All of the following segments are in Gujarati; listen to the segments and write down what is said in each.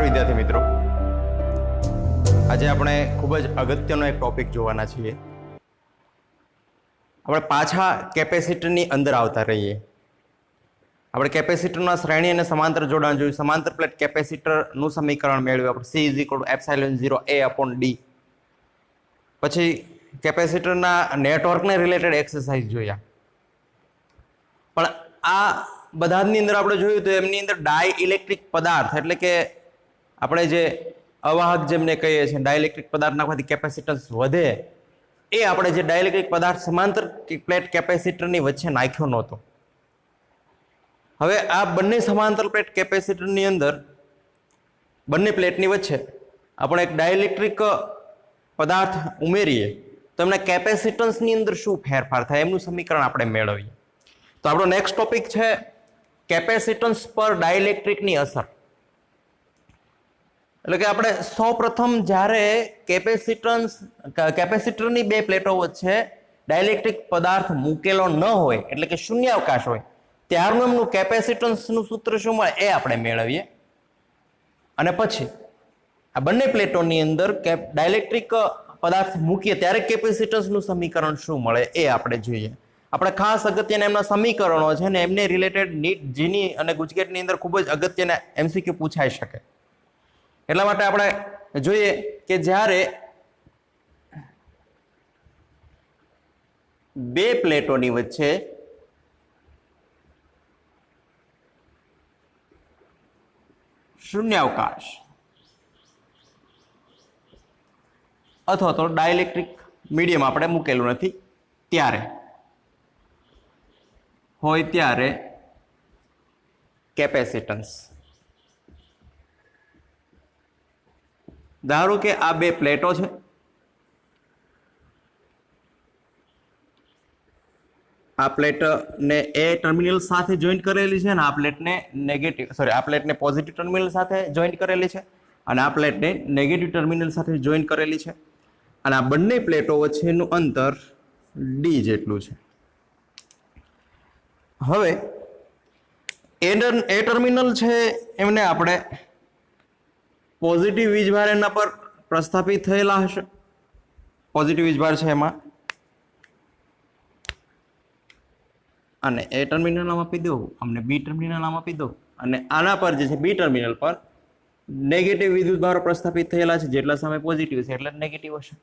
વિદ્યાર્થી મિત્રો, આજે આપણે ખૂબ જ અગત્યનો એક ટોપિક જોવાના છીએ. આપણે પાછા કેપેસિટરની અંદર આવતા રહીએ. આપણે કેપેસિટરના શ્રેણી અને સમાંતર જોડાણ જોયું. સમાંતર પ્લેટ કેપેસિટરનું સમીકરણ મેળવ્યું આપણે, C = ε0A/d. પછી કેપેસિટરના નેટવર્કને રિલેટેડ એક્સરસાઇઝ જોયા. પણ આ બધાની અંદર આપણે જોયું તો એમની અંદર ડાયઇલેક્ટ્રિક પદાર્થ એટલે કે આપણે જે અવાહક જેમને કહીએ છીએ, ડાયઇલેક્ટ્રિક પદાર્થ નાખવાથી કેપેસિટન્સ વધે, એ આપણે જે ડાયઇલેક્ટ્રિક પદાર્થ સમાંતર પ્લેટ કેપેસિટરની વચ્ચે નાખ્યો નહોતો. હવે આ બંને સમાંતર પ્લેટ કેપેસિટરની અંદર બંને પ્લેટની વચ્ચે આપણે એક ડાયઇલેક્ટ્રિક પદાર્થ ઉમેરીએ તો એમના કેપેસિટન્સની અંદર શું ફેરફાર થાય એમનું સમીકરણ આપણે મેળવીએ. તો આપણો નેક્સ્ટ ટોપિક છે કેપેસિટન્સ પર ડાયઇલેક્ટ્રિકની અસર. એટલે કે આપણે સૌપ્રથમ જ્યારે કેપેસિટરની બે પ્લેટો વચ્ચે ડાયઇલેક્ટ્રિક પદાર્થ મૂકેલો ન હોય એટલે કે શૂન્યાવકાશ હોય ત્યારનું એમનું કેપેસિટન્સનું સૂત્ર શું મળે એ આપણે મેળવીએ. અને પછી આ બંને પ્લેટોની અંદર ડાયઇલેક્ટ્રિક પદાર્થ મૂકીએ ત્યારે કેપેસિટન્સનું સમીકરણ શું મળે એ આપણે જોઈએ. આપણે ખાસ અગત્યના એમના સમીકરણો છે ને એમને રિલેટેડ નીટ, જીની અને ગુજકેટની અંદર ખૂબ જ અગત્યના MCQ પૂછાઈ શકે. એટલા માટે આપણે જોઈએ કે જ્યારે બે પ્લેટોની વચ્ચે શૂન્યાવકાશ અથવા તો ડાયઇલેક્ટ્રિક મીડિયમ આપણે મૂકેલું નથી ત્યારે હોય ત્યારે કેપેસિટન્સ. ધારો કે આ બે પ્લેટો છે, આ પ્લેટને એ ટર્મિનલ સાથે જોઈન્ટ કરેલી છે અને આ પ્લેટને આ પ્લેટને પોઝિટિવ ટર્મિનલ સાથે જોઈન્ટ કરેલી છે અને આ પ્લેટને નેગેટિવ ટર્મિનલ સાથે જોઈન્ટ કરેલી છે અને આ બંને પ્લેટો વચ્ચેનું અંતર d જેટલું છે. હવે એ ટર્મિનલ છે એમને આપણે પોઝિટિવ વીજભાર એના પર પ્રસ્થાપિત થયેલા હશે. પોઝિટિવ વીજભાર છે એમાં, અને એ ટર્મિનલ નામ આપી દઉં, અમને બી ટર્મિનલ નામ આપી દઉં, અને આના પર જે છે બી ટર્મિનલ પર નેગેટિવ વિદ્યુતભારો પ્રસ્થાપિત થયેલા છે. જેટલા સમય પોઝિટિવ છે એટલે નેગેટિવ હશે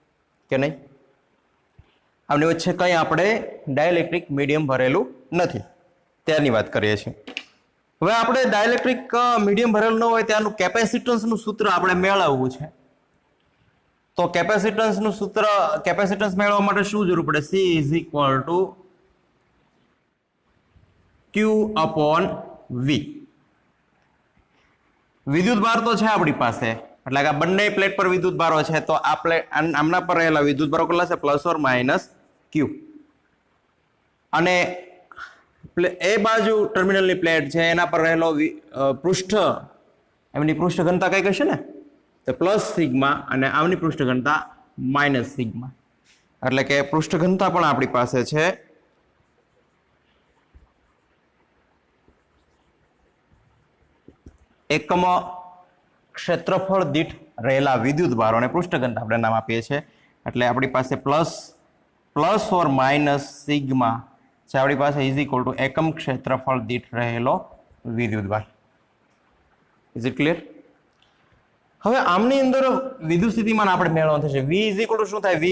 કે નહીં? આમની વચ્ચે કંઈ આપણે ડાયઇલેક્ટ્રિક મીડિયમ ભરેલું નથી ત્યારની વાત કરીએ છીએ. હવે આપણે ડાયઇલેક્ટ્રિક મીડિયમ ભરેલું ન હોય ત્યારનું કેપેસિટન્સનું સૂત્ર આપણે મેળવવું છે. તો કેપેસિટન્સનું સૂત્ર, કેપેસિટન્સ મેળવવા માટે શું જરૂર પડે? C = Q/V. વિદ્યુતભાર તો છે આપણી પાસે, એટલે કે બંને પ્લેટ પર વિદ્યુતભારો છે, તો આ પ્લેટ આમના પર રહેલા વિદ્યુતભારો કેટલા છે? +or- Q. અને એ બાજુ ટર્મિનલની પ્લેટ છે એના પર રહેલો પૃષ્ઠ, એમની પૃષ્ઠ ઘનતા કઈ હશે ને? તો +σ અને આમની પૃષ્ઠ ઘનતા -σ. એટલે કે પૃષ્ઠ ઘનતા પણ આપણી પાસે છે એકમ ક્ષેત્રફળ દીઠ રહેલા વિદ્યુતભારો અને પૃષ્ઠ ઘનતા આપણે નામ આપીએ છીએ. એટલે આપણી પાસે +or- σ છે આપણી પાસે = એકમ ક્ષેત્રફળ દીઠ રહેલો વિદ્યુતભાર. Is it clear? હવે આમની અંદર વિદ્યુત સ્થિતિમાન આપણે મેળવવાનું થશે. V શું થાય? V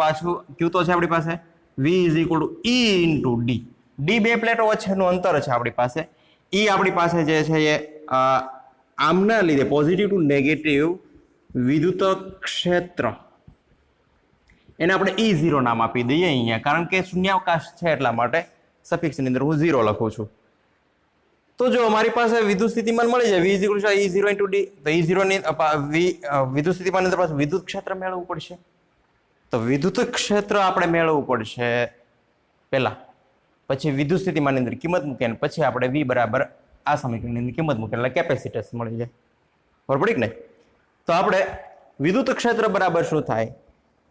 પાછું Q તો છે આપણી પાસે, V E × D. D બે પ્લેટો વચ્ચેનું અંતર છે આપણી પાસે. E આપણી પાસે જે છે એ આમના લીધે પોઝિટિવ ટુ નેગેટિવ વિદ્યુત ક્ષેત્ર, એને આપણે E0 નામ આપી દઈએ અહીંયા, કારણ કે શૂન્યાવકાશ છે એટલા માટે સફિક્સની અંદર હું 0 લખું છું. તો જો અમારી પાસે વિદ્યુત સ્થિતિમાન મળી જાય V E0 × D, તો E0 ની વિદ્યુત સ્થિતિમાન અંદર પાછું વિદ્યુત ક્ષેત્ર મેળવવું પડશે. તો વિદ્યુત ક્ષેત્ર આપણે મેળવવું પડશે પહેલા, પછી વિદ્યુત સ્થિતિમાનની અંદર કિંમત મૂકીને પછી આપણે V બરાબર આ સમીકરણની અંદર કિંમત મૂકે એટલે કેપેસિટન્સ મળી જાય. બરાબર પડી કે નહીં? તો આપણે વિદ્યુત ક્ષેત્ર બરાબર શું થાય?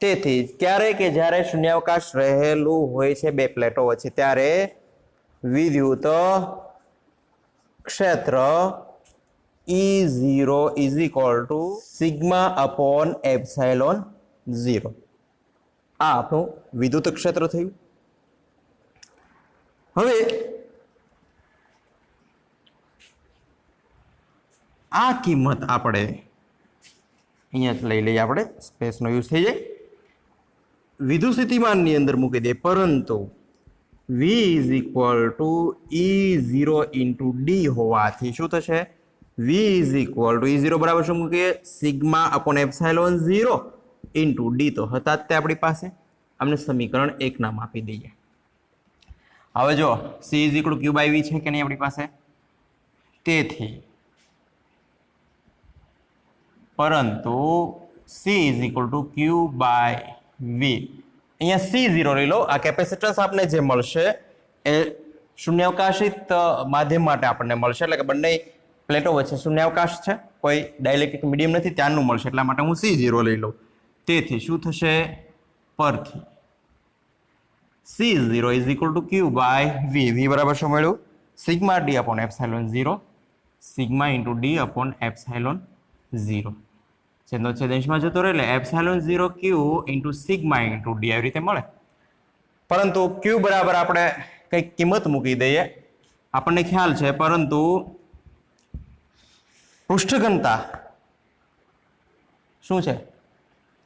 તેથી ક્યારે કે જ્યારે શૂન્યાવકાશ રહેલું હોય છે બે પ્લેટો વચ્ચે ત્યારે વિદ્યુત ક્ષેત્ર E0 is equal to sigma upon epsilon 0. આ આપણું વિદ્યુત ક્ષેત્ર થયું. હવે આ કિંમત આપણે અહીંયા લઈ લઈએ, આપણે સ્પેસનો યુઝ થઈ જાય, વિદ્યુત સ્થિતિમાનની અંદર મૂકી દઈએ, પરંતુ V is equal to E0 into D હોવાથી શું થશે? V is equal to E0 બરાબર શું મૂકીએ? Sigma upon epsilon 0 into D તો હતા જ તે આપણી પાસે. અમને સમીકરણ 1 નામ આપી દઈએ. હવે જો C is equal to Q by V છે કે નહીં આપણી પાસે? તેથી પરંતુ C is equal to Q by V, અહીંયા C0 લઈ લો. આ કેપેસિટન્સ આપણને જે મળશે એ શૂન્યાવકાશિત માધ્યમ માટે આપણને મળશે, એટલે કે બંને પ્લેટો વચ્ચે શૂન્યાવકાશ છે, કોઈ ડાઇલેક્ટ્રિક મીડિયમ નથી, ત્યાંનું મળશે, એટલા માટે હું C0 લઈ લઉં. તેથી શું થશે? પરથી C0 is equal to Q by V. V બરાબર શું મળ્યું? Sigma D upon epsilon 0, sigma into D upon epsilon 0. છેદનો છેદ અંશમાં જતો રહે એટલે epsilon 0 Q into sigma into D આવી રીતે મળે. પરંતુ Q બરાબર આપણે કંઈક કિંમત મૂકી દઈએ, આપણને ખ્યાલ છે, પરંતુ પૃષ્ઠ ઘનતા શું છે?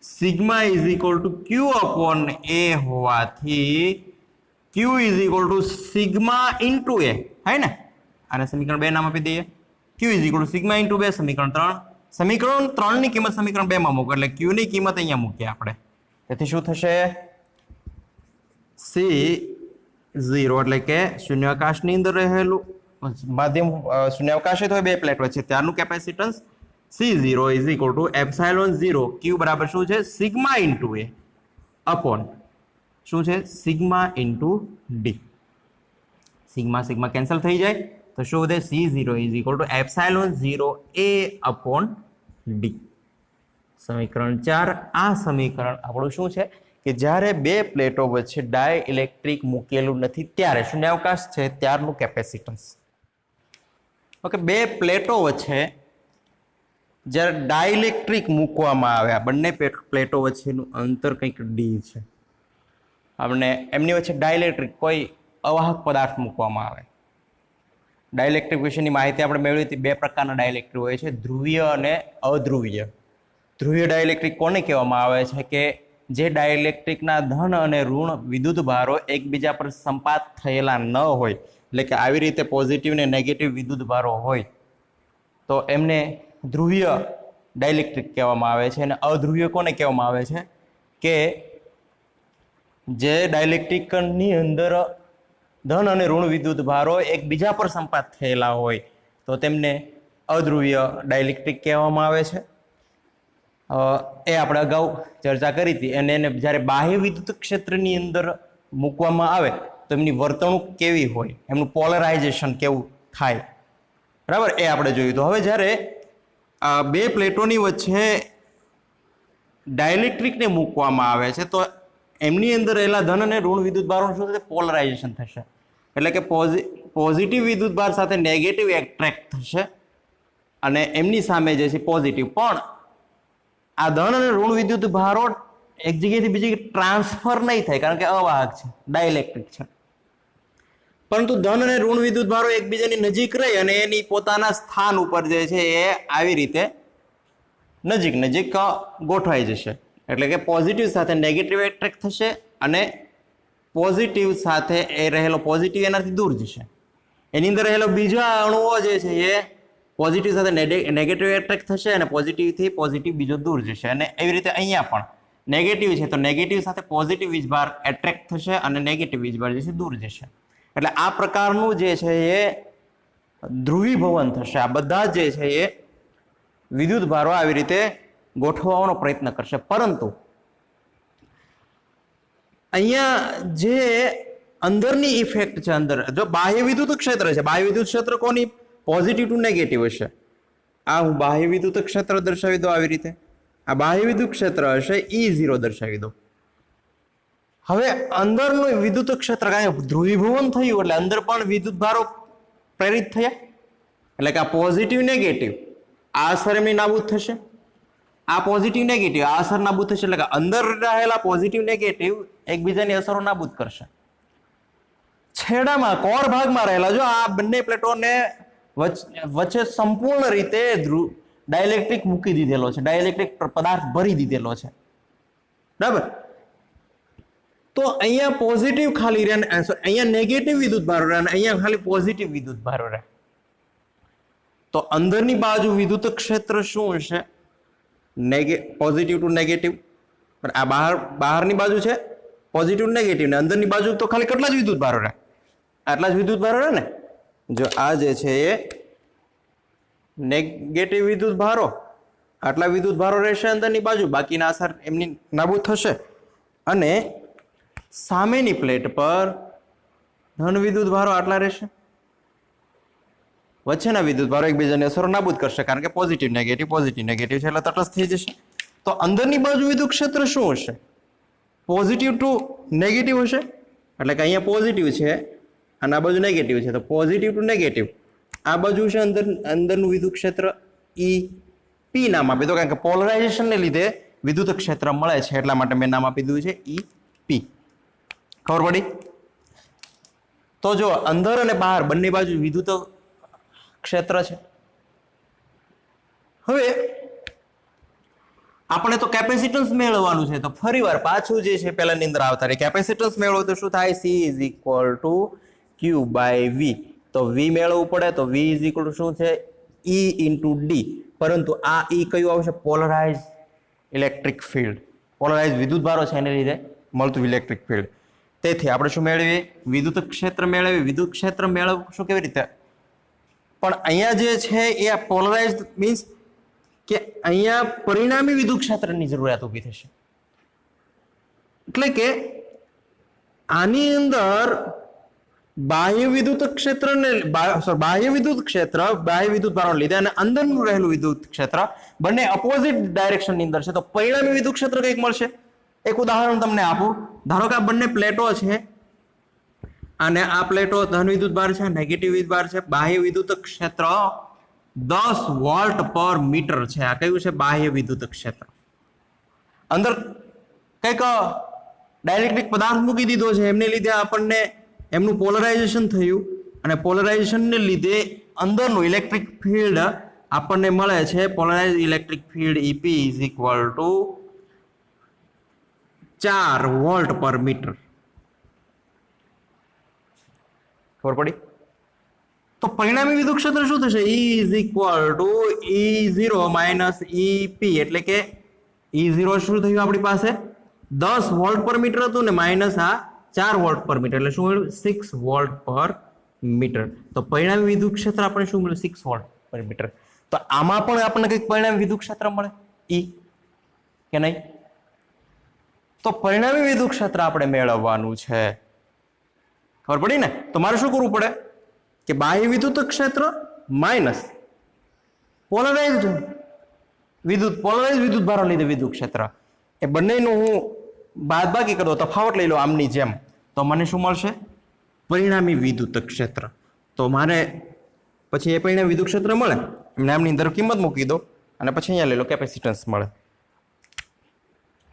Sigma is equal to Q upon A હોવાથી Q is equal to sigma into A, હે ને? આને સમીકરણ 2 નામ આપી દઈએ. Q is equal to sigma into 2, સમીકરણ 3. સમીકરણ 3 ની કિંમત સમીકરણ 2 માં મૂકો એટલે Q ની કિંમત અહીંયા મૂકીએ આપણે. તેથી શું થશે? C0 એટલે કે શૂન્યાવકાશની અંદર રહેલું માધ્યમ, શૂન્યાવકાશિત હોય બે પ્લેટ વચ્ચે, ત્યારનું capacitance C0 is equal to epsilon 0 Q બરાબર શું છે? સિગ્મા ઇન્ટુ A અપોન શું છે? Sigma into D. Sigma sigma cancel થઈ જાય તો શું વધે? C0 is equal to epsilon 0 A upon D. સમીકરણ 4. આ સમીકરણ આપણું શું છે કે જ્યારે બે પ્લેટો વચ્ચે ડાઇલેક્ટ્રિક મૂકેલું નથી ત્યારે શૂન્યાવકાશ છે ત્યારનું કેપેસિટન્સ. ઓકે, બે પ્લેટો વચ્ચે જ્યારે ડાઇલેક્ટ્રિક મૂકવામાં આવે, આ બંને પ્લેટો વચ્ચેનું અંતર કંઈક ડી છે, આપણે એમની વચ્ચે ડાઇલેક્ટ્રિક કોઈ અવાહક પદાર્થ મૂકવામાં આવે. ડાઇલેક્ટ્રિક વિશેની માહિતી આપણે મેળવી હતી. બે પ્રકારના ડાઇલેક્ટ્રિક હોય છે, ધ્રુવીય અને અધ્રુવીય. ધ્રુવીય ડાઇલેક્ટ્રિક કોને કહેવામાં આવે છે? કે જે ડાઇલેક્ટ્રિકના ધન અને ઋણ વિદ્યુત ભારો એકબીજા પર સંપાત થયેલા ન હોય, એટલે કે આવી રીતે પોઝિટિવ ને નેગેટિવ વિદ્યુત ભારો હોય તો એમને ધ્રુવીય ડાઇલેક્ટ્રિક કહેવામાં આવે છે. અને અધ્રુવીય કોને કહેવામાં આવે છે? કે જે ડાઇલેક્ટ્રિકની અંદર ધન અને ઋણ વિદ્યુત ભારો એકબીજા પર સંપાત થયેલા હોય તો તેમને અધ્રુવીય ડાઇલેક્ટ્રિક કહેવામાં આવે છે. એ આપણે અગાઉ ચર્ચા કરી હતી. અને એને જ્યારે બાહ્ય વિદ્યુત ક્ષેત્રની અંદર મૂકવામાં આવે તો એમની વર્તણૂક કેવી હોય, એમનું પોલરાઇઝેશન કેવું થાય, બરાબર, એ આપણે જોયું. તો હવે જ્યારે બે પ્લેટોની વચ્ચે ડાઇલેક્ટ્રિકને મૂકવામાં આવે છે તો એમની અંદર રહેલા ધન અને ઋણ વિદ્યુત ભારોનું શું થશે? પોલરાઇઝેશન થશે. એટલે કે પોઝિટિવ વિદ્યુત ભાર સાથે નેગેટિવ એટ્રેક્ટ થશે અને એમની સામે જે છે પોઝિટિવ. પણ આ ધન અને ઋણ વિદ્યુત ભારો એક જગ્યાએથી બીજી ટ્રાન્સફર નહીં થાય, કારણ કે અવાહક છે, ડાઇલેક્ટ્રિક છે. પરંતુ ધન અને ઋણ વિદ્યુત ભારો એકબીજાની નજીક રહી અને એની પોતાના સ્થાન ઉપર જે છે એ આવી રીતે નજીક નજીક ગોઠવાઈ જશે. એટલે કે પોઝિટિવ સાથે નેગેટિવ એટ્રેક્ટ થશે અને પોઝિટિવ સાથે એ રહેલો પોઝિટિવ એનાથી દૂર જશે. એની અંદર રહેલો બીજા અણુઓ જે છે એ પોઝિટિવ સાથે નેગેટિવ એટ્રેક્ટ થશે અને પોઝિટિવથી પોઝિટિવ બીજો દૂર જશે. અને એવી રીતે અહીંયા પણ નેગેટિવ છે તો નેગેટિવ સાથે પોઝિટિવ વીજભાર એટ્રેક્ટ થશે અને નેગેટિવ વીજભાર જે છે દૂર જશે. એટલે આ પ્રકારનું જે છે એ ધ્રુવીભવન થશે. આ બધા જે છે એ વિદ્યુત ભારો આવી રીતે ગોઠવવાનો પ્રયત્ન કરશે. પરંતુ અહીંયા જે અંદરની ઇફેક્ટ છે, અંદર જો બાહ્ય વિદ્યુત ક્ષેત્ર છે, બાહ્ય વિદ્યુત ક્ષેત્ર કોની? પોઝિટિવ ટુ નેગેટિવ હશે. આ હું બાહ્ય વિદ્યુત ક્ષેત્ર દર્શાવી દો આવી રીતે. આ બાહ્ય વિદ્યુત ક્ષેત્ર હશે, E0 દર્શાવી દો. હવે અંદરનું વિદ્યુત ક્ષેત્ર કારણ ધ્રુવીભવન થયું એટલે અંદર પણ વિદ્યુત ભારો પ્રેરિત થયા. એટલે કે આ પોઝિટિવ નેગેટિવ આ અસર એમની નાબૂદ થશે, આ પોઝિટિવ નેગેટિવ આ અસર નાબૂદ થશે, એટલે કે અંદર રહેલા પોઝિટિવ નેગેટિવ એકબીજાની અસરો નાબૂદ કરશે. છેડામાં કોર ભાગમાં રહેલા જો આ બંને પ્લેટોને વચ્ચે સંપૂર્ણ રીતે ડાયલેક્ટ્રિક મૂકી દીધેલો છે, ડાયલેક્ટ્રિક પદાર્થ ભરી દીધેલો છે, બરાબર. તો અહીંયા પોઝિટિવ ખાલી રહે, અહીંયા નેગેટિવ વિદ્યુત ભારો રહે અને અહીંયા ખાલી પોઝિટિવ વિદ્યુત ભારો રહે. તો અંદરની બાજુ વિદ્યુત ક્ષેત્ર શું હશે? Positive to negative. આ બહારની બાજુ છે પોઝિટિવ નેગેટિવ ને અંદરની બાજુ તો ખાલી કેટલા જ વિદ્યુત ભારો રહે? આટલા જ વિદ્યુત ભારો રહે ને. જો આ જે છે એ નેગેટિવ વિદ્યુત ભારો, આટલા વિદ્યુત ભારો રહેશે અંદરની બાજુ, બાકીના અસર એમની નાબૂદ થશે. અને સામેની પ્લેટ પર ધન વિદ્યુત ભારો આટલા રહેશે, વચ્ચેના વિદ્યુત ભારો એકબીજાની અસરો નાબૂદ કરશે, કારણ કે પોઝિટિવ નેગેટિવ છે એટલે તટસ્થ થઈ જશે. તો અંદરની બાજુ વિદ્યુત ક્ષેત્ર શું હશે? પોઝિટિવ ટુ નેગેટિવ હશે, એટલે કે અહીંયા પોઝિટિવ છે અને આ બાજુ નેગેટિવ છે, તો પોઝિટિવ ટુ નેગેટિવ. આ બાજુ છે અંદરનું વિદ્યુત ક્ષેત્ર ઈ પી નામ આપી દો, કારણ કે પોલરાઇઝેશનને લીધે વિદ્યુત ક્ષેત્ર મળે છે, એટલા માટે મેં નામ આપી દીધું છે ઈ પી. ખબર પડી? તો જો અંદર અને બહાર બંને બાજુ વિદ્યુત ક્ષેત્ર છે. હવે આપણે તો કેપેસિટન્સ મેળવવાનું છે, તો ફરીવાર પાછું જે છે પહેલાની અંદર આવતા રહે. કેપેસિટન્સ મેળવો તો શું થાય? C is equal to Q by V. તો V મેળવવું પડે તો V ઇઝ ઇક્વલ ટુ શું છે? E into D. પરંતુ આ E કયું આવશે? Polarise electric field. પોલરાઇઝ વિદ્યુત ભારો છે એને લીધે મળતું ઇલેક્ટ્રિક ફિલ્ડ. તેથી આપણે શું મેળવીએ? વિદ્યુત ક્ષેત્ર મેળવીએ. વિદ્યુત ક્ષેત્ર મેળવશું કેવી રીતે? પણ અહીંયા જે છે એ પોલરાઇઝ મીન્સ કે અહીંયા પરિણામી વિદ્યુત ક્ષેત્રની જરૂરિયાત ઊભી થશે. એટલે કે આની અંદર બાહ્ય વિદ્યુત ક્ષેત્રને બાહ્ય વિદ્યુત ભારો લીધે અને અંદરનું રહેલું વિદ્યુત ક્ષેત્ર બંને અપોઝિટ ડાયરેક્શનની અંદર છે, તો પરિણામી વિદ્યુત ક્ષેત્ર કંઈક મળશે. એક ઉદાહરણ તમને આપું. ધારો કે આ બંને પ્લેટો છે અને આ પ્લેટો ધન વિદ્યુત ભાર છે, નેગેટિવ વિદ્યુત ભાર છે. બાહ્ય વિદ્યુત ક્ષેત્ર 10 વોલ્ટ પર મીટર છે. આ કયું છે? બાહ્ય વિદ્યુત ક્ષેત્ર. અંદર કંઈક ડાયલેક્ટ્રિક પદાર્થ મૂકી દીધો છે, એમને લીધે આપણને એમનું પોલરાઇઝેશન થયું અને પોલરાઇઝેશનને લીધે અંદરનું ઇલેક્ટ્રિક ફિલ્ડ આપણને મળે છે. Polarize electric field EP is equal to 4 volt પર મીટર. ખબર પડી? તો પરિણામી વિદ્યુત ક્ષેત્ર શું થશે? E is equal to E0 minus EP. એટલે કે E0 શું થયું આપણી પાસે? 10 વોલ્ટ પર મીટર હતું ને માઇનસ આ 4 વોલ્ટ પર મીટર, એટલે શું મળ્યું? 6 વોલ્ટ પર મીટર. તો પરિણામી વિદ્યુત ક્ષેત્ર આપણે શું મળ્યું? 6 વોલ્ટ પર મીટર. તો આમાં પણ આપણને કંઈક પરિણામી વિદ્યુત ક્ષેત્ર મળે E કે નહીં? તો પરિણામી વિદ્યુત ક્ષેત્ર આપણે મેળવવાનું છે. ખબર પડી ને? તો મારે શું કરવું પડે કે બાહ્ય વિદ્યુત ક્ષેત્ર માઇનસ પોલરાઇઝ વિદ્યુત ભારો લીધે વિદ્યુત ક્ષેત્ર, એ બંનેનું હું બાદબાકી કરી દો, તફાવત લઈ લો આમની જેમ, તો મને શું મળશે? પરિણામી વિદ્યુત ક્ષેત્ર. તો મારે પછી એ પરિણામી વિદ્યુત ક્ષેત્ર મળે એમને આમની અંદર કિંમત મૂકી દો અને પછી અહીંયા લઈ લો કેપેસિટન્સ મળે.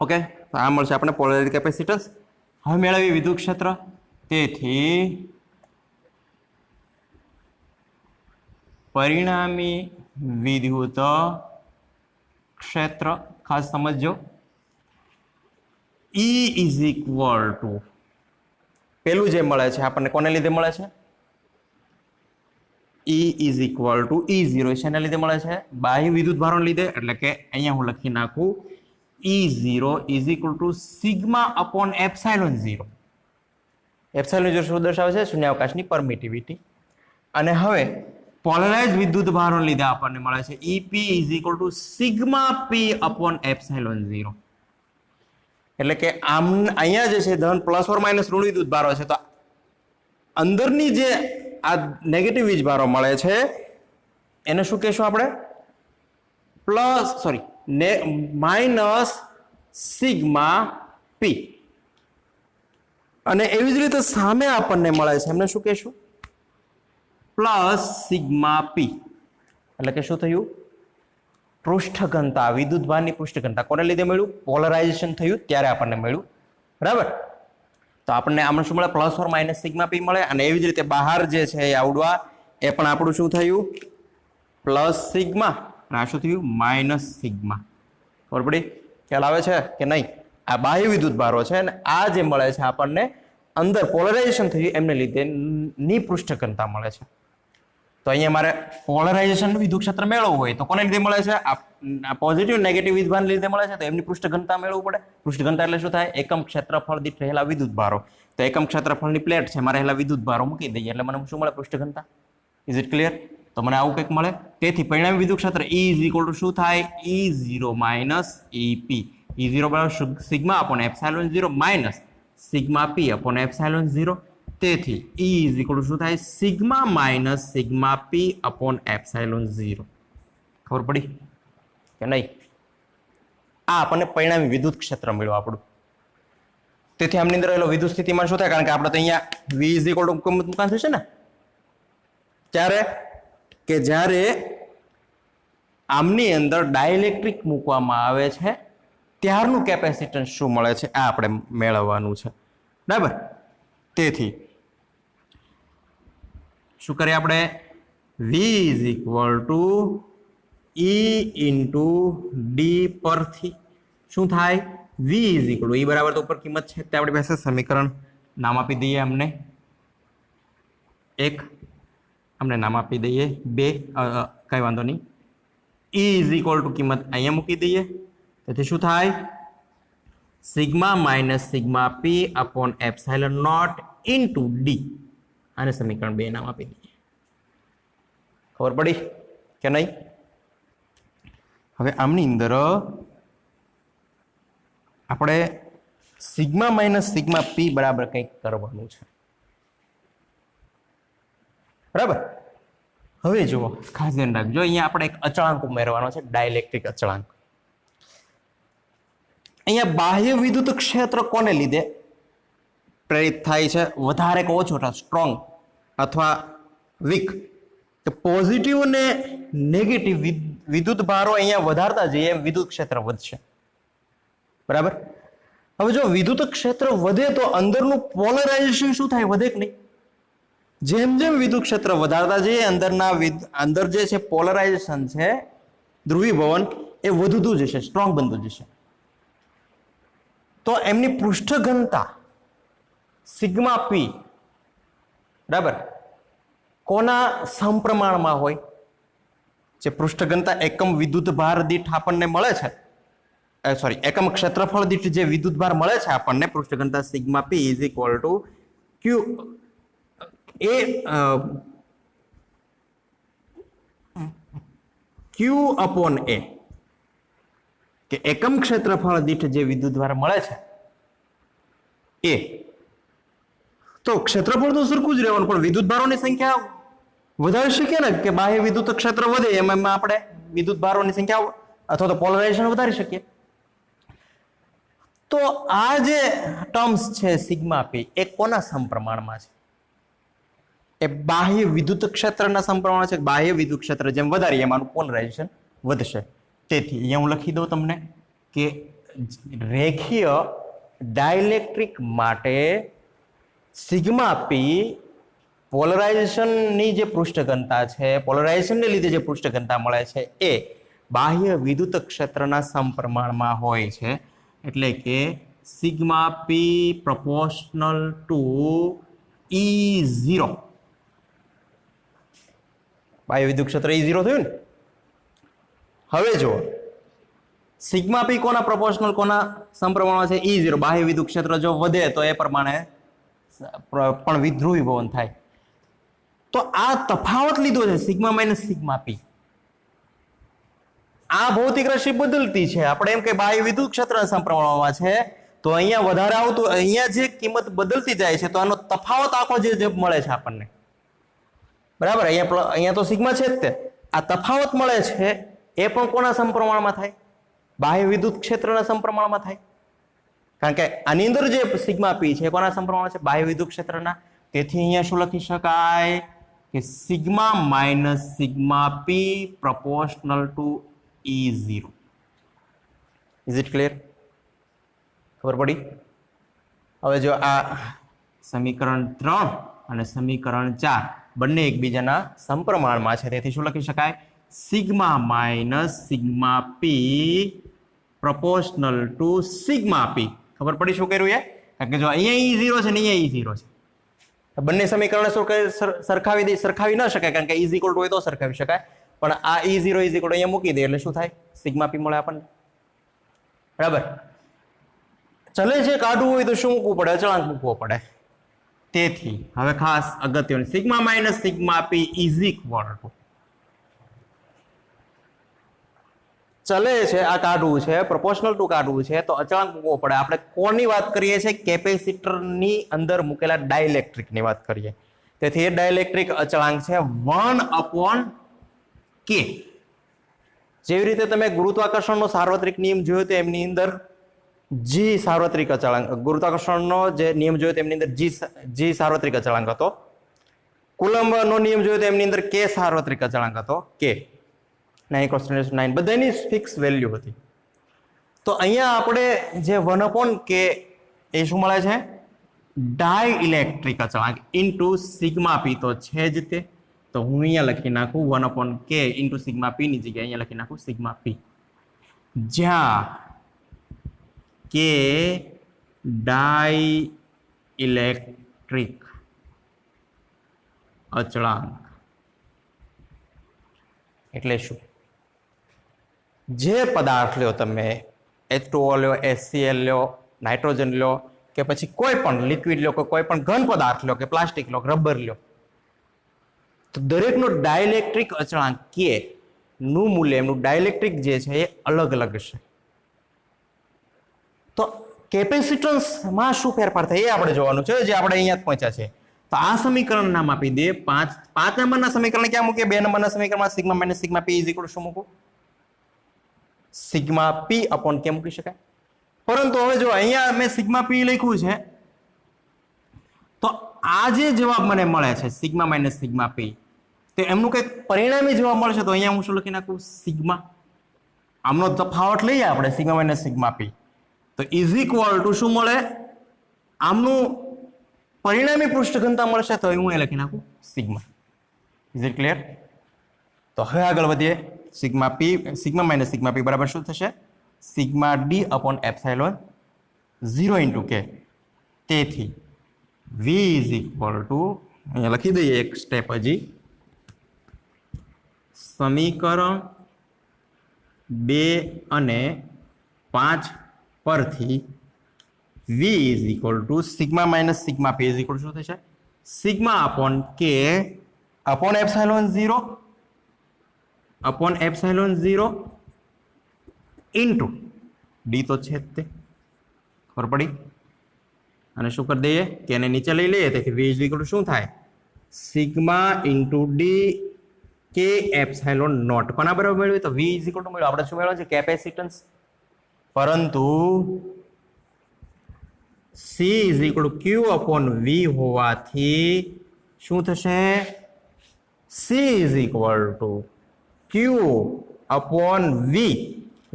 ઓકે, તો આ મળશે આપણે પોલરાઇઝ કેપેસિટન્સ. હવે મેળવી વિદ્યુત ક્ષેત્ર. તેથી પરિણામી વિદ્યુત ક્ષેત્ર ખાસ સમજો. E ઇઝ ઇક્વલ ટુ પેલું જે મળે છે આપણને કોને લીધે મળે છે? E is equal to E0. શેના લીધે મળે છે? બાહ્ય વિદ્યુત ભારોને લીધે. એટલે કે અહીંયા હું લખી નાખું E0 is equal to sigma upon epsilon 0. Epsilon 0 શું દર્શાવે છે? શૂન્યાવકાશની પરમિટિવિટી. અને હવે પોલરાઇઝ વિદ્યુત ભારોને લીધે આપણને મળે છે EP is equal to sigma P upon epsilon 0. એટલે કે આમ અહીંયા જે છે ધન પ્લસ ઓર માઇનસ ઋણ વિદ્યુત ભારો છે, તો અંદરની જે આ નેગેટિવ વીજ ભારો મળે છે એને શું કહેશું આપણે? Minus sigma P. અને એવી જ રીતે સામે આપણને મળે છે એમને શું કહેશું? Plus sigma P. એટલે કે શું થયું? પૃષ્ઠ ઘનતા, વિદ્યુતભારની પૃષ્ઠ ઘનતા કોને લીધે મળ્યું? પોલરાઇઝેશન થયું ત્યારે આપણને મળ્યું, બરાબર. તો આપણને આમાં શું મળે? પ્લસ ઓર માઇનસ સિગ્મા પી મળે. અને એવી જ રીતે બહાર જે છે એ આવડવા એ પણ આપણું શું થયું? Plus sigma. અને આ શું થયું? Minus sigma. ખબર પડી? ખ્યાલ આવે છે કે નહીં? આ બાહ્ય વિદ્યુત ભારો છે અને આ જે મળે છે આપણને અંદર પોલરાઇઝેશન થયું એમને લીધે ની પૃષ્ઠ ઘનતા મળે છે. તો અહીંયા મારે પોલરાઇઝેશન વિદ્યુત ક્ષેત્ર મેળવવું હોય તો કોને લીધે મળે છે? આ પોઝિટિવ નેગેટિવ વિદ્યુતભાર લીધે મળે છે. તો એમની પૃષ્ઠ ઘનતા મેળવવું પડે. પૃષ્ઠ ઘનતા એટલે શું થાય? એકમ ક્ષેત્રફળ દીઠ રહેલા વિદ્યુત ભારો. તો એકમ ક્ષેત્રફળની પ્લેટ છે, મારે રહેલા વિદ્યુત ભારો મૂકી દઈએ એટલે મને શું મળે? પૃષ્ઠ ઘનતા. Is it clear? તો મને આવું કંઈક મળે. તેથી પરિણામી વિદ્યુત ક્ષેત્ર E ઇઝ ઇક્વલ ટુ શું થાય? E0 minus EP. E0 બરાબર sigma upon epsilon 0 minus sigma P upon epsilon 0. તેથી E ઇઝ ઇક્વલ ટુ શું થાય? Sigma minus sigma P upon epsilon 0. ખબર પડી કે નહીં? આ આપણને પરિણામી વિદ્યુત ક્ષેત્ર મળ્યું આપણું. તેથી આમની અંદર રહેલો વિદ્યુત સ્થિતિમાન શું થાય? કારણ કે આપણે તો અહીંયા V ઇઝ ઇક્વલ ટુ મુકાન થશે ને ત્યારે કે જ્યારે આમની અંદર ડાઇલેક્ટ્રિક મૂકવામાં આવે છે ત્યારનું કેપેસિટન્સ શું મળે છે આ આપણે મેળવવાનું છે, બરાબર. તેથી શું કરીએ આપણે? V is equal two E into D પરથી શું થાય? V is equal two E બરાબર તો ઉપર કિંમત છે તે આપણી પાસે સમીકરણ નામ આપી દઈએ અમને. એક અમને નામ આપી દઈએ. બે કઈ વાંધો નહીં. E ઇઝ ઇક્વલ ટુ કિંમત અહીંયા મૂકી દઈએ. તેથી શું થાય? Sigma minus sigma P upon epsilon not into D. આને સમીકરણ 2 નામ આપી દઈએ. ખબર પડી કે નહીં? હવે આમની અંદર આપણે સિગ્મા માઇનસ સિગ્મા P બરાબર કંઈક કરવાનું છે, બરાબર. હવે જુઓ, ખાસ ધ્યાન રાખજો, અહીંયા આપણે એક અચળાંક ઉમેરવાનો છે, ડાઇલેક્ટ્રિક અચળાંક. અહીંયા બાહ્ય વિદ્યુત ક્ષેત્ર કોને લીધે પ્રેરિત થાય છે? વધારે કે ઓછો, સ્ટ્રોંગ અથવા વીક. તો પોઝિટિવ અને નેગેટિવ વિદ્યુત ભારો અહીંયા વધારતા જઈએ એમ વિદ્યુત ક્ષેત્ર વધશે, બરાબર. હવે જો વિદ્યુત ક્ષેત્ર વધે તો અંદરનું પોલરાઇઝેશન શું થાય? વધે કે નહીં? જેમ જેમ વિદ્યુત ક્ષેત્ર વધારતા જઈએ અંદર જે છે પોલરાઇઝેશન છે, ધ્રુવીભવન એ વધતું જશે, સ્ટ્રોંગ બનતું જશે. તો એમની પૃષ્ઠ ઘનતા સિગ્મા P બરાબર કોના સમપ્રમાણમાં હોય? જે પૃષ્ઠ ઘનતા એકમ વિદ્યુત ભાર દીઠ આપણને મળે છે, સોરી એકમ ક્ષેત્રફળ દીઠ જે વિદ્યુત ભાર મળે છે આપણને, પૃષ્ઠ ઘનતા sigma P is equal to Q upon A. કે એકમ ક્ષેત્રફળ દીઠ જે વિદ્યુત ભાર મળે છે એ તો ક્ષેત્રફળ તો સરખું જ રહેવાનું, પણ વિદ્યુત ભારોની સંખ્યા વધારી શકીએ ને, કે બાહ્ય વિદ્યુત ક્ષેત્ર વધે એમાં આપણે વિદ્યુત ભારોની સંખ્યા અથવા તો પોલરાઇઝેશન વધારી શકીએ. તો આ જે ટર્મ્સ છે સિગ્મા P એ કોના સમપ્રમાણમાં છે? એ બાહ્ય વિદ્યુત ક્ષેત્રના સમપ્રમાણમાં છે. બાહ્ય વિદ્યુત ક્ષેત્ર જેમ વધારીએ એમાંનું પોલરાઇઝેશન વધશે. તેથી અહીંયા હું લખી દઉં તમને કે રેખીય ડાઇલેક્ટ્રિક માટે સિગ્મા P પોલરાઇઝેશનની જે પૃષ્ઠ ઘનતા છે, પોલરાઇઝેશનને લીધે જે પૃષ્ઠ ઘનતા મળે છે એ બાહ્ય વિદ્યુત ક્ષેત્રના સમપ્રમાણમાં હોય છે. એટલે કે sigma P proportional two E0. બાહ્ય વિદ્યુત ક્ષેત્ર E0 થયું ને. હવે જો સિગ્મા P કોના પ્રોપોર્શનલ, કોના સમપ્રમાણમાં છે? E0. બાહ્ય વિદ્યુત ક્ષેત્ર જો વધે તો એ પ્રમાણે પણ વિધ્રુવીભવન થાય. તો આ તફાવત લીધો છે સિગ્મા માઇનસ સિગ્મા P. આ ભૌતિક રાશિ બદલતી છે. આપણે એમ કે બાહ્ય વિદ્યુત ક્ષેત્ર સમપ્રમાણમાં છે તો અહીંયા વધારે આવતું, અહીંયા જે કિંમત બદલતી જાય છે તો આનો તફાવત આખો જે મળે છે આપણને, બરાબર. અહીંયા તો સિગ્મા છે જ તે. આ તફાવત મળે છે એ પણ કોના સમપ્રમાણમાં થાય? બાહ્ય વિદ્યુત ક્ષેત્રના સમપ્રમાણમાં થાય. કારણ કે આની અંદર જે સિગ્મા P છે કોના સમપ્રમાણમાં છે? બાહ્ય વિદ્યુત ક્ષેત્રના. તેથી અહીંયા શું લખી શકાય કે sigma minus sigma P proportional two E0. Is it clear? ખબર પડી? હવે જો આ સમીકરણ 3 અને સમીકરણ 4 બંને એકબીજાના સમપ્રમાણમાં છે, તેથી શું લખી શકાય? Sigma minus sigma P proportional to sigma પી. ખબર પડી શું કર્યું એ? કારણ કે જો અહીંયા E0 છે ને અહીંયા E0 છે, બંને સમીકરણ સરખાવી ન શકાય, કારણ કે ઇઝ ઇક્વલ ટુ હોય તો સરખાવી શકાય, પણ આ E0 ઇઝ ઇક્વલ ટુ અહીંયા મૂકી દે એટલે શું થાય? સિગ્મા પી મળે આપણને. બરાબર? ચલે છે કાઢવું હોય તો શું મૂકવું પડે? અચળાંક મૂકવો પડે. તેથી હવે ખાસ અગત્યનું, sigma minus sigma P is equal two, ચલે છે આ કાઢવું છે, પ્રોપોર્શનલ ટુ કાઢવું છે તો અચળાંક મૂકવો પડે. આપણે કોની વાત કરીએ છીએ? કેપેસિટરની અંદર મૂકેલા ડાઇલેક્ટ્રિકની વાત કરીએ. તેથી એ ડાઇલેક્ટ્રિક અચળાંક છે 1/k. જેવી રીતે તમે ગુરુત્વાકર્ષણનો સાર્વત્રિક નિયમ જોયો તો એમની અંદર જી સાર્વત્રિક અચળાંક, ગુરુત્વાકર્ષણનો જે નિયમ જોયો તો એમની અંદર જી સાર્વત્રિક અચળાંક હતો. કુલમ્બનો નિયમ જોયો તો એમની અંદર કે સાર્વત્રિક અચળાંક હતો, કે 9 બધાની ફિક્સ વેલ્યુ હતી. તો અહીંયા આપણે જે 1/k એ શું મળે છે? ડાઇલેક્ટ્રિક અચળાંક ઇન્ટુ સિગ્મા પી તો છે જ તે. તો હું અહીંયા લખી નાખું 1/k ઇન્ટુ સિગ્મા પી ની જગ્યાએ અહીંયા લખી નાખું સિગ્મા પી, જ્યાં કે ડાઇલેક્ટ્રિક અચળાંક એટલે શું? જે પદાર્થ લ્યો તમે, H2O લ્યો, HCl લ્યો, નાઇટ્રોજન લ્યો, કે પછી કોઈ પણ લિક્વિડ લ્યો, કોઈ પણ ઘન પદાર્થ લ્યો, કે પ્લાસ્ટિક લ્યો, રબર લ્યો, તો દરેકનો ડાઇલેક્ટ્રિક અચળાંક કે નું મૂલ્ય, એમનું ડાઇલેક્ટ્રિક જે છે એ અલગ અલગ છે. તો કેપેસિટન્સમાં શું ફેરફાર થાય એ આપણે જોવાનું છે, જે આપણે અહીંયા જ પહોંચ્યા છે. તો આ સમીકરણ નામ આપી દે 5 નંબરના સમીકરણ ક્યાં મૂકે? 2 નંબરના સમીકરણમાં sigma minus sigma P is equal two શું મૂકું? સિગ્મા પી અપોન કે મૂકી શકાય. પરંતુ હવે જો અહીંયા મેં સિગ્મા પી લખ્યું છે, તો આ જે જવાબ મને મળે છે સિગ્મા માઇનસ સિગ્મા પી, તો એમનું કંઈક પરિણામી જવાબ મળશે. તો અહીંયા હું શું લખી નાખું? સિગ્મા. આમનો તફાવત લઈએ આપણે, સિગ્મા માઇનસ સિગ્મા પી, તો ઇઝ ઇક્વલ ટુ શું મળે? આમનું પરિણામી પૃષ્ઠ ઘનતા મળશે, તો હું એ લખી નાખું સિગ્મા. Is it clear? તો હવે આગળ વધીએ. સિગ્મા પી, સિગ્મા માઇનસ સિગ્મા પી બરાબર શું થશે? Sigma D upon epsilon 0 into કે. તેથી V ઇઝ ઇક્વલ ટુ, અહીંયા લખી દઈએ એક સ્ટેપ હજી, સમીકરણ 2 અને 5 પરથી V is equal to sigma minus sigma P is equal શું થશે? Sigma upon k upon epsilon 0 upon epsilon 0 into D તો છે જ તે. ખબર પડી? અને શું કરી દઈએ? કે એને નીચે લઈ લઈએ, તેથી V ઇઝ ઇક્વલ ટુ શું થાય? સિગ્મા ઇન્ટુ ડી કે એપ્સાઇલોન નોટ. કોના બરાબર મેળવ્યું? તો V ઇઝ ઇક્વલ ટુ મળ્યું. આપણે શું મેળવ્યું છે? કેપેસિટન્સ. પરંતુ C is equal to Q upon V હોવાથી શું થશે? C is equal to Q upon V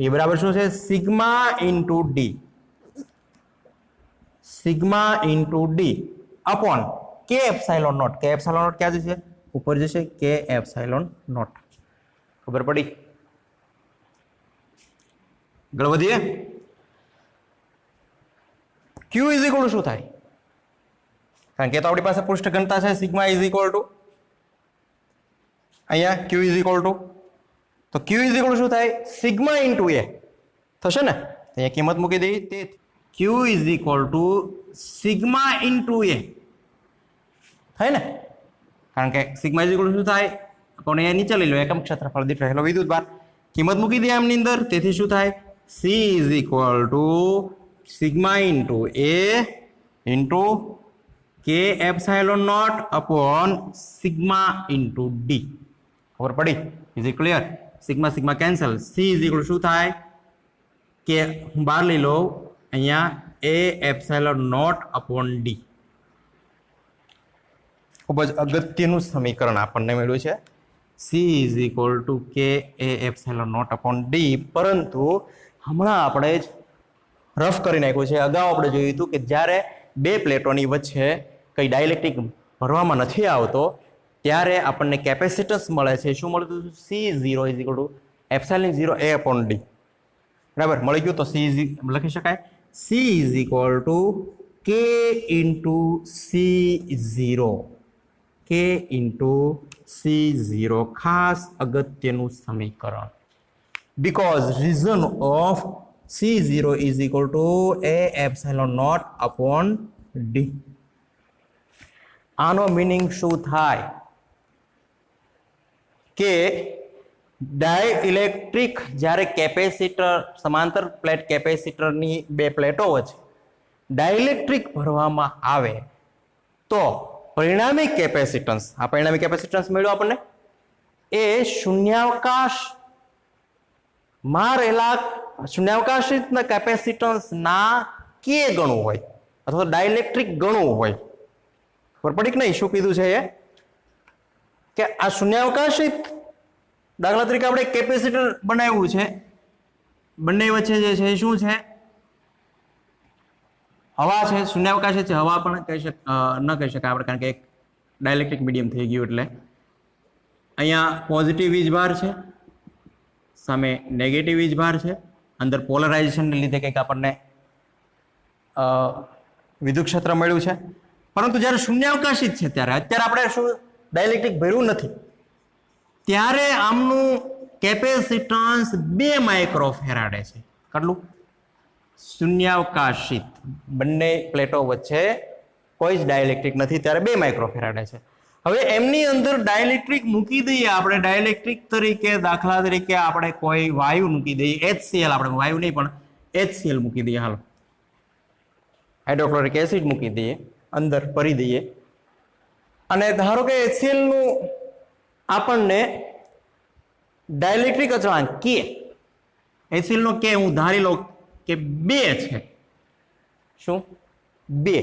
એ બરાબર શું છે? Sigma into D, sigma into D upon k epsilon not. કે એપ્સાઇલોન નોટ ક્યાં જશે? ઉપર જશે, કે એપ્સાઇલોન નોટ. ખબર પડી? આગળ વધીએ. Q ઇઝ ઇક્વલ ટુ શું થાય? કારણ કે તો આપણી પાસે પૃષ્ઠ ઘનતા છે, સિગ્મા ઇઝ ઇક્વલ ટુ અહીંયા Q ઇઝ ઇક્વલ ટુ, તો Q ઇઝ ઇક્વલ ટુ શું થાય? સિગ્મા ઇન્ટુ એ થશે ને? અહીંયા કિંમત મૂકી દઈએ. તે Q is equal to sigma into A થાય ને? કારણ કે સિગ્મા ઇઝ ઇક્વલ ટુ શું થાય? કોને અહીંયા નીચે લઈ લો, એકમ ક્ષેત્રફળ દીઠ રહેલો વિદ્યુતભાર. કિંમત મૂકી દઈએ આમની અંદર, તેથી શું થાય? C is equal to sigma into A into K epsilon naught upon sigma into D. ખબર પડી? Is it clear? Sigma sigma cancel. C is equal શું થાય? કે હું બહાર લઈ લઉં અહીંયા A epsilon naught upon D. ખૂબ જ અગત્યનું સમીકરણ આપણને મળ્યું છે. સી ઇઝ ઇક્વલ ટુ કે એ એપ્સિલોન નોટ અપોન ડી. પરંતુ હમણાં આપણે જ રફ કરી નાખ્યું છે. અગાઉ આપણે જોયું હતું કે જ્યારે બે પ્લેટોની વચ્ચે કઈ ડાઇલેક્ટ્રિક ભરવામાં નથી આવતો ત્યારે આપણને કેપેસિટન્સ મળે છે. શું મળતું હતું? C zero is equal to epsilon zero A upon D. બરાબર, મળી ગયું. તો સી લખી શકાય C is equal to K into C zero. K into C zero ખાસ અગત્યનું સમીકરણ. Because reason of C zero is equal to A epsilon not upon D. આનો મિનિંગ શું થાય કે ડાઇલેક્ટ્રિક જ્યારે કેપેસિટર સમાંતર પ્લેટ કેપેસિટરની બે પ્લેટો વચ્ચે ડાઇલેક્ટ્રિક ભરવામાં આવે તો પરિણામી કેપેસિટન્સ, આ પરિણામી કેપેસિટન્સ મળ્યું આપણને, એ શૂન્યાવકાશમાં રહેલા શૂન્યાવકાશિતના કેપેસિટન્સના કે ગણું હોય અથવા ડાઇલેક્ટ્રિક ગણું હોય. ખબર પડી કે નહીં શું કીધું છે એ? કે આ શૂન્યાવકાશિત, દાખલા તરીકે આપણે કેપેસિટર બનાવ્યું છે, બંને વચ્ચે જે છે શું છે? હવા છે. શૂન્યાવકાશી છે, હવા પણ ન કહી શકાય આપણે, કારણ કે એક ડાઇલેક્ટ્રિક મીડિયમ થઈ ગયું. એટલે અહીંયા પોઝિટિવ વીજભાર છે, સામે નેગેટિવ વીજભાર છે. અંદર પોલરાઇઝેશનને લીધે કંઈક આપણને વિદ્યુત ક્ષેત્ર મળ્યું છે. પરંતુ જ્યારે શૂન્યાવકાશી છે ત્યારે, અત્યારે આપણે શું ડાઇલેક્ટ્રિક ભર્યું નથી, ત્યારે આમનું કેપેસિટન્સ 2 માઇક્રોફેરાડે છે. કેટલું? શૂન્યાવકાશિત બંને પ્લેટો વચ્ચે કોઈ જ ડાઇલેક્ટ્રિક નથી ત્યારે 2 માઇક્રોફેરાડે છે. હવે એમની અંદર ડાઇલેક્ટ્રિક મૂકી દઈએ આપણે, ડાઇલેક્ટ્રિક તરીકે દાખલા તરીકે આપણે કોઈ વાયુ મૂકી દઈએ, HCl, આપણે વાયુ નહીં પણ HCl મૂકી દઈએ. હાલો, હાઇડ્રોક્લોરિક એસિડ મૂકી દઈએ, અંદર ભરી દઈએ, અને ધારો કે HCl નું આપણને ડાઇલેક્ટ્રિક અચળાંક કે, HCl નો કે હું ધારી લઉં કે 2 છે. શું? 2.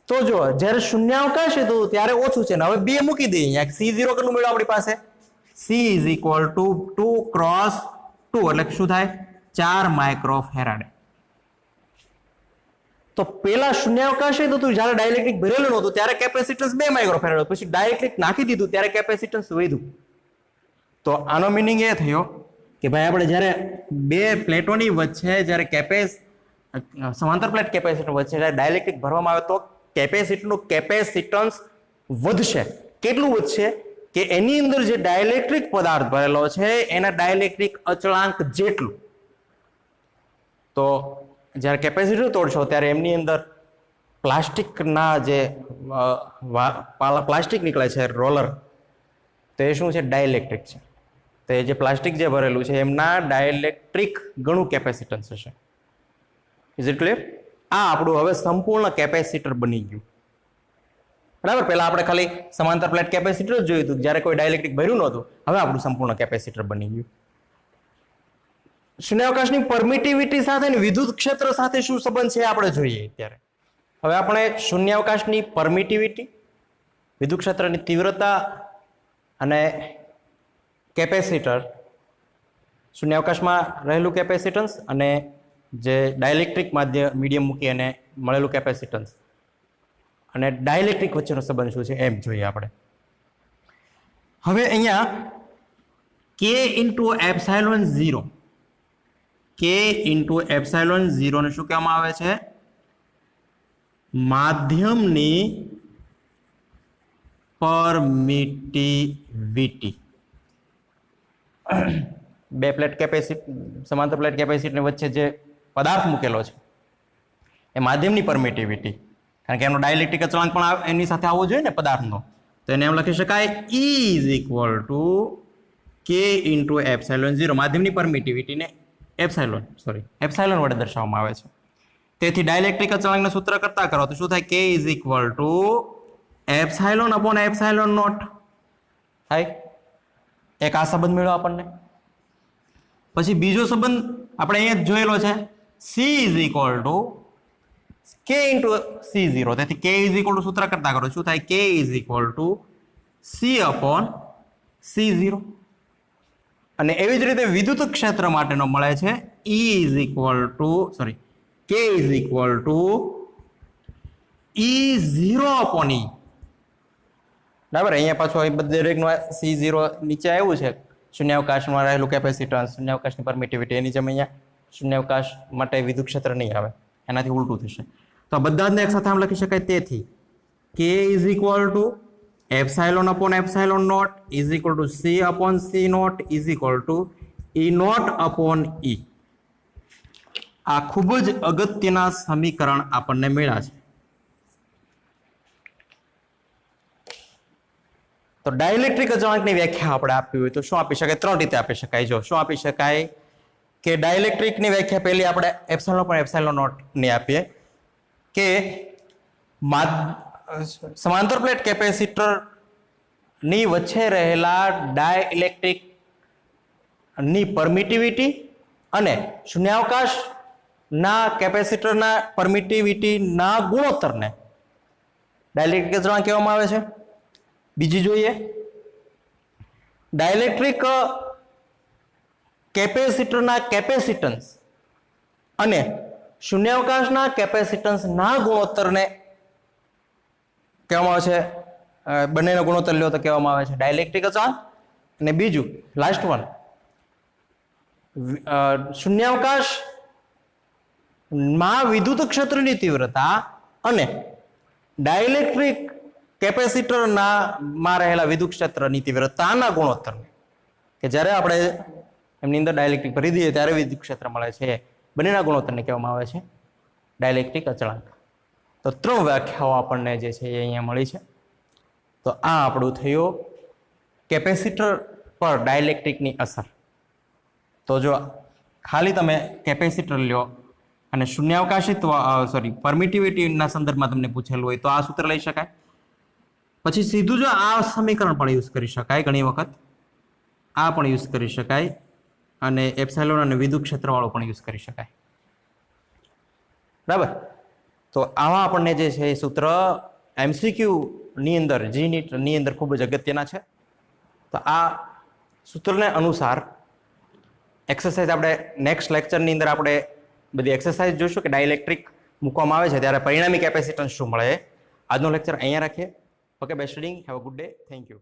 તો જો જ્યારે શૂન્યાવકાશ હતું ત્યારે ઓછું છે ને, હવે 2 મૂકી દઈએ. અહીંયા C0 કેટલું મળ્યું આપણી પાસે? C is equal two 2 cross 2 એટલે શું થાય? 4 માઇક્રોફેરાડે. તો પેલા શૂન્યાવકાશ હતું જ્યારે ડાઇલેક્ટ્રિક ભરેલું નહોતું ત્યારે કેપેસિટન્સ 2 માઇક્રોફેરાડ, પછી ડાઇલેક્ટ્રિક નાખી દીધું ત્યારે કેપેસિટન્સ વધ્યું. તો આનો મિનિંગ એ થયો કે ભાઈ આપણે જ્યારે બે પ્લેટોની વચ્ચે જ્યારે સમાંતર પ્લેટ કેપેસિટર વચ્ચે જ્યારે ડાઇલેક્ટ્રિક ભરવામાં આવે તો કેપેસિટરનું કેપેસિટન્સ વધશે. કેટલું વધશે? કે એની અંદર જે ડાઇલેક્ટ્રિક પદાર્થ ભરેલો છે એના ડાઇલેક્ટ્રિક અચળાંક જેટલું. તો જ્યારે કેપેસિટર તોડશો ત્યારે એમની અંદર પ્લાસ્ટિકના જે પ્લાસ્ટિક નીકળે છે, રોલર, તો એ શું છે? ડાઇલેક્ટ્રિક છે. તો એ જે પ્લાસ્ટિક જે ભરેલું છે એમના ડાઇલેક્ટ્રિક ઘણું કેપેસિટન્સ હશે. Is it clear? આ આપણું હવે સંપૂર્ણ કેપેસિટર બની ગયું. બરાબર, પહેલા આપણે ખાલી સમાંતર પ્લેટ કેપેસિટર જ જોયું હતું જ્યારે કોઈ ડાઇલેક્ટ્રિક ભર્યું નહોતું. હવે આપણું સંપૂર્ણ કેપેસિટર બની ગયું. શૂન્યાવકાશની પરમિટિવિટી સાથે અને વિદ્યુત ક્ષેત્ર સાથે શું સંબંધ છે આપણે જોઈએ અત્યારે. હવે આપણે શૂન્યાવકાશની પરમિટિવિટી, વિદ્યુત ક્ષેત્રની તીવ્રતા અને કેપેસિટર, શૂન્યાવકાશમાં રહેલું કેપેસિટન્સ અને જે ડાઇલેક્ટ્રિક મીડિયમ મૂકી અને મળેલું કેપેસિટન્સ અને ડાઇલેક્ટ્રિક વચ્ચેનો સંબંધ શું છે એમ જોઈએ આપણે. હવે અહીંયા k into epsilon 0, k into epsilon 0 ને શું કહેવામાં આવે છે? માધ્યમની પરમિટિવિટી. બે પ્લેટ કેપેસિટર, સમાંતર પ્લેટ કેપેસિટરની વચ્ચે જે પદાર્થ મૂકેલો છે એ માધ્યમની પરમિટિવિટી, કારણ કે એનો ડાઇલેક્ટ્રિક અચળાંક પણ એની સાથે આવવો જોઈએ ને પદાર્થનો, તો એને એમ લખી શકાય E is equal to K into epsilon 0. માધ્યમની પરમિટિવિટીને એપ્સાઇલોન વડે દર્શાવવામાં આવે છે. તેથી ડાઇલેક્ટ્રિક અચળાંકના સૂત્ર કરતા કરો તો શું થાય? K is equal to epsilon upon epsilon not થાય. એક આ સંબંધ મળ્યો આપણને. પછી બીજો સંબંધ આપણે અહીંયા જોયેલો છે, C is equal two K into C0. તેથી K ઇઝ ઇક્વલ ટુ સૂત્ર કરતા કરો શું થાય? K is equal to C/C0 અને એવી જ રીતે વિદ્યુત ક્ષેત્ર માટેનો મળે છે K is equal to E0/E. બરાબર, અહીંયા પાછું દરેકનું C0 નીચે આવ્યું છે, શૂન્યાવકાશમાં રહેલું કેપેસિટન્સ, શૂન્યાવકાશની પરમિટિવિટી, એની જેમ અહીંયા શૂન્યાવકાશ માટે વિદ્યુત ક્ષેત્ર નહીં આવે, એનાથી ઉલટું થશે. તો આ બધા જ એક સાથે આમ લખી શકાય. તેથી K is equal to ε/ε0 is equal to C/C0 is equal to E0/E. આ ખૂબ જ અગત્યના સમીકરણ આપણને મળ્યા છે. તો ડાઇલેક્ટ્રિક અચળાંકની વ્યાખ્યા આપણે આપવી હોય તો શું આપી શકાય? ત્રણ રીતે આપી શકાય. જો શું આપી શકાય કે ડાઇલેક્ટ્રિકની વ્યાખ્યા પહેલી આપણે ε/ε0 ની આપીએ કે સમાંતર પ્લેટ કેપેસિટર ની વચ્ચે રહેલા ડાઇલેક્ટ્રિક ની પરમિટિવિટી અને શૂન્યાવકાશ ના કેપેસિટરના પરમિટિવિટી ના ગુણોત્તરને ડાઇલેક્ટ્રિક અચળાંક કહેવામાં આવે છે. બીજી જોઈએ, ડાઇલેક્ટ્રિક કેપેસિટરના કેપેસિટન્સ અને શૂન્યાવકાશના કેપેસિટન્સ ના ગુણોત્તરને કહેવામાં આવે છે, બંનેનો ગુણોત્તર લ્યો તો કહેવામાં આવે છે ડાઇલેક્ટ્રિક અચળાંક. અને બીજું લાસ્ટ વન, શૂન્યાવકાશ માં વિદ્યુત ક્ષેત્રની તીવ્રતા અને ડાઇલેક્ટ્રિક કેપેસિટરના માં રહેલા વિદ્યુત ક્ષેત્રની તીવ્રતાના ગુણોત્તર કે જ્યારે આપણે એમની અંદર ડાઇલેક્ટ્રિક ભરી દઈએ ત્યારે વિદ્યુત ક્ષેત્ર મળે છે, બંનેના ગુણોત્તરને કહેવામાં આવે છે ડાઇલેક્ટ્રિક અચળાંક. તો ત્રણ વ્યાખ્યાઓ આપણને જે છે એ અહીંયા મળી છે. તો આ આપણું થયું કેપેસિટર પર ડાઇલેક્ટ્રિકની અસર. તો જો ખાલી તમે કેપેસિટર લ્યો અને શૂન્યાવકાશિત્વ પરમિટિવિટીના સંદર્ભમાં તમને પૂછેલું હોય તો આ સૂત્ર લઈ શકાય. પછી સીધું જો આ સમીકરણ પણ યુઝ કરી શકાય, ઘણી વખત આ પણ યુઝ કરી શકાય અને એપ્સાઇલોન અને વિદ્યુત ક્ષેત્રવાળો પણ યુઝ કરી શકાય. બરાબર, તો આવા આપણને જે છે એ સૂત્ર MCQ ની અંદર GNET ની અંદર ખૂબ જ અગત્યના છે. તો આ સૂત્રને અનુસાર એક્સરસાઇઝ આપણે નેક્સ્ટ લેક્ચરની અંદર આપણે બધી એક્સરસાઇઝ જોઈશું કે ડાઇલેક્ટ્રિક મૂકવામાં આવે છે ત્યારે પરિણામી કેપેસિટન્સ શું મળે. આજનો લેક્ચર અહીંયા રાખીએ. Okay, best reading. Have a good day. Thank you.